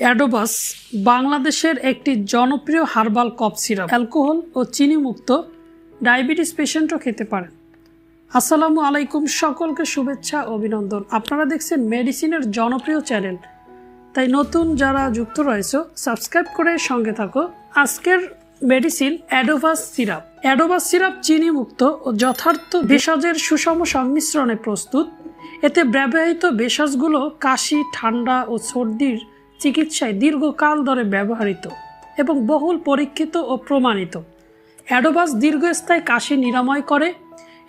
অ্যাডোবাস বাংলাদেশের একটি জনপ্রিয় হার্বাল কফ সিরাপ। অ্যালকোহল ও চিনি মুক্ত, ডায়াবেটিস পেশেন্টও খেতে পারেন। আসসালামু আলাইকুম, সকলকে শুভেচ্ছা ও অভিনন্দন। আপনারা দেখছেন মেডিসিনের জনপ্রিয় চ্যানেল, তাই নতুন যারা যুক্ত রয়েছে সাবস্ক্রাইব করে সঙ্গে থাকো। আজকের medicine Adovas syrup. Adovas syrup চিনি মুক্ত ও যথার্থ ভেষজের সুষম সংমিশ্রণে প্রস্তুত। এতে ব্যবহৃত ভেষজগুলো কাশি, ঠান্ডা ও সর্দির চিকিৎসায় দীর্ঘকাল ধরে ব্যবহৃত এবং বহুল পরীক্ষিত ও প্রমাণিত। অ্যাডোবাস দীর্ঘস্থায়ী কাশি নিরাময় করে।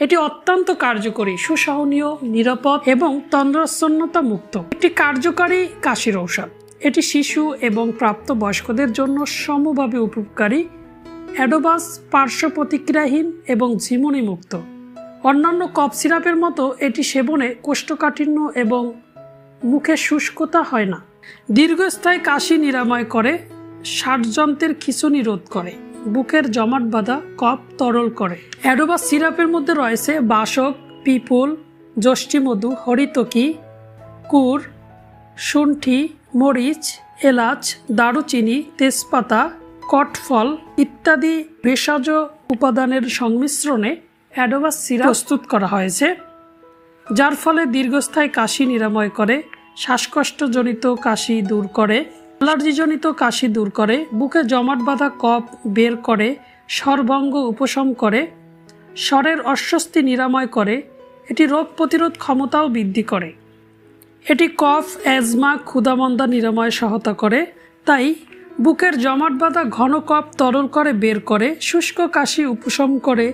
এটি অত্যন্ত কার্যকরী, সুসহনীয়, নিরাপদ এবং তন্দ্রাচ্ছন্নতা মুক্ত একটি কার্যকারী কাশির ঔষধ। এটি শিশু এবং প্রাপ্তবয়স্কদের জন্য সমভাবে উপকারী। অ্যাডোবাস পার্শ্ব প্রতিক্রিয়াহীন এবং ঝিমুনি মুক্ত। অন্যান্য কফ সিরাপের মতো এটি সেবনে কোষ্ঠকাঠিন্য এবং মুখে শুষ্কতা হয় না। দীর্ঘস্থায়ী কাশি নিরাময় করে, শ্বাসযন্ত্রের খিঁচুনি রোধ করে, বুকের জমাট বাঁধা কফ তরল করে। অ্যাডোবাস সিরাপের মধ্যে রয়েছে বাসক, পিপল, যষ্টিমধু, হরিতকি, কুর, শুণ্ঠি, মরিচ, এলাচ, দারুচিনি, তেজপাতা, কটফল ইত্যাদি ভেষজ উপাদানের সংমিশ্রণে অ্যাডোবাস সিরাপ প্রস্তুত করা হয়েছে, যার ফলে দীর্ঘস্থায়ী কাশি নিরাময় করে, শ্বাসকষ্টজনিত কাশি দূর করে, অ্যালার্জিজনিত কাশি দূর করে, বুকে জমাট বাঁধা কফ বের করে, স্বরভঙ্গ উপশম করে, স্বরের অস্বস্তি নিরাময় করে। এটি রোগ প্রতিরোধ ক্ষমতাও বৃদ্ধি করে। এটি কফ, অ্যাজমা, ক্ষুধামন্দা নিরাময়ে সহায়তা করে। তাই বুকের জমাট বাঁধা ঘন কফ তরল করে বের করে, শুষ্ক কাশি উপশম করে।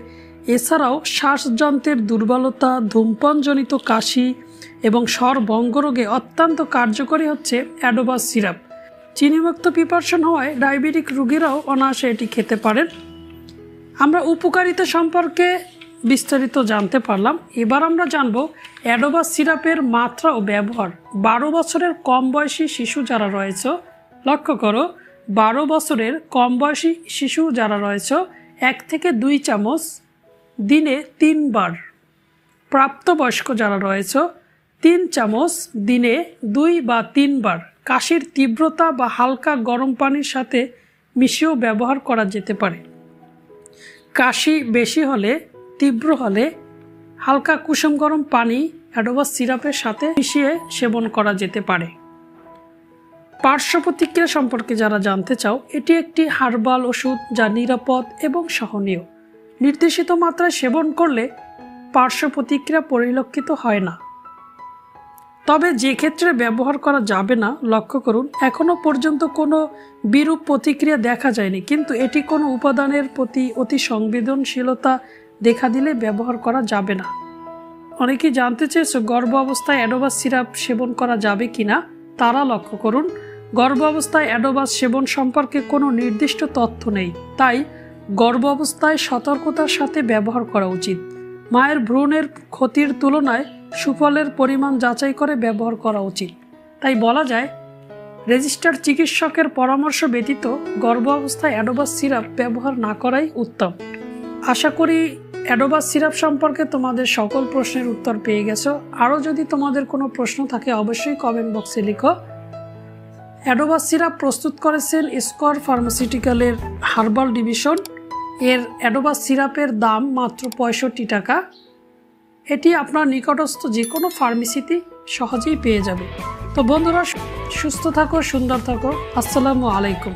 এছাড়াও শ্বাসযন্ত্রের দুর্বলতা, ধূমপানজনিত কাশি এবং স্বরভঙ্গ রোগে অত্যন্ত কার্যকরী হচ্ছে অ্যাডোবাস সিরাপ। চিনিমুক্ত প্রিপারেশন হওয়ায় ডায়াবেটিক রোগীরাও অনায়াসে এটি খেতে পারেন। আমরা উপকারিতা সম্পর্কে বিস্তারিত জানতে পারলাম। এবার আমরা জানব অ্যাডোবাস সিরাপের মাত্রা ও ব্যবহার। 12 বছরের কম বয়সী শিশু যারা রয়েছে, লক্ষ্য করো, 12 বছরের কম বয়সী শিশু যারা রয়েছে 1 থেকে 2 চামচ দিনে 3 বার। প্রাপ্তবয়স্ক যারা রয়েছে 3 চামচ দিনে 2 বা 3 বার। কাশির তীব্রতা বা হালকা গরম পানির সাথে মিশিয়েও ব্যবহার করা যেতে পারে। কাশি বেশি হলে, তীব্র হলে হালকা কুসুম গরম পানি অ্যাডোবাস সিরাপের সাথে মিশিয়ে সেবন করা যেতে পারে। পার্শ্ব প্রতিক্রিয়া সম্পর্কে যারা জানতে চাও, এটি একটি হার্বাল ওষুধ যা নিরাপদ এবং সহনীয়। নির্দেশিত মাত্রায় সেবন করলে পার্শ্ব প্রতিক্রিয়া পরিলক্ষিত হয় না। তবে যে ক্ষেত্রে ব্যবহার করা যাবে না, লক্ষ্য করুন, এখনও পর্যন্ত কোনো বিরূপ প্রতিক্রিয়া দেখা যায়নি, কিন্তু এটি কোনো উপাদানের প্রতি অতি সংবেদনশীলতা দেখা দিলে ব্যবহার করা যাবে না। অনেকেই জানতে চেয়েছে গর্ভ অবস্থায় অ্যাডোবাস সিরাপ সেবন করা যাবে কিনা। তারা লক্ষ্য করুন, গর্ভ অবস্থায় অ্যাডোবাস সেবন সম্পর্কে কোনো নির্দিষ্ট তথ্য নেই, তাই গর্ভ অবস্থায় সতর্কতার সাথে ব্যবহার করা উচিত। মায়ের ভ্রূণের ক্ষতির তুলনায় সুফলের পরিমাণ যাচাই করে ব্যবহার করা উচিত। তাই বলা যায়, রেজিস্টার্ড চিকিৎসকের পরামর্শ ব্যতীত গর্ভ অবস্থায় অ্যাডোবাস সিরাপ ব্যবহার না করাই উত্তম। আশা করি অ্যাডোবাস সিরাপ সম্পর্কে তোমাদের সকল প্রশ্নের উত্তর পেয়ে গেছো। আরও যদি তোমাদের কোনো প্রশ্ন থাকে অবশ্যই কমেন্ট বক্সে লিখো। অ্যাডোবাস সিরাপ প্রস্তুত করেছেন স্কয়ার ফার্মাসিউটিক্যালের হার্বাল ডিভিশন। এর অ্যাডোবাস সিরাপের দাম মাত্র 65 টাকা। এটি আপনার নিকটস্থ যে কোনো ফার্মেসিতে সহজেই পেয়ে যাবে। তো বন্ধুরা, সুস্থ থাকো, সুন্দর থাকো। আসসালামু আলাইকুম।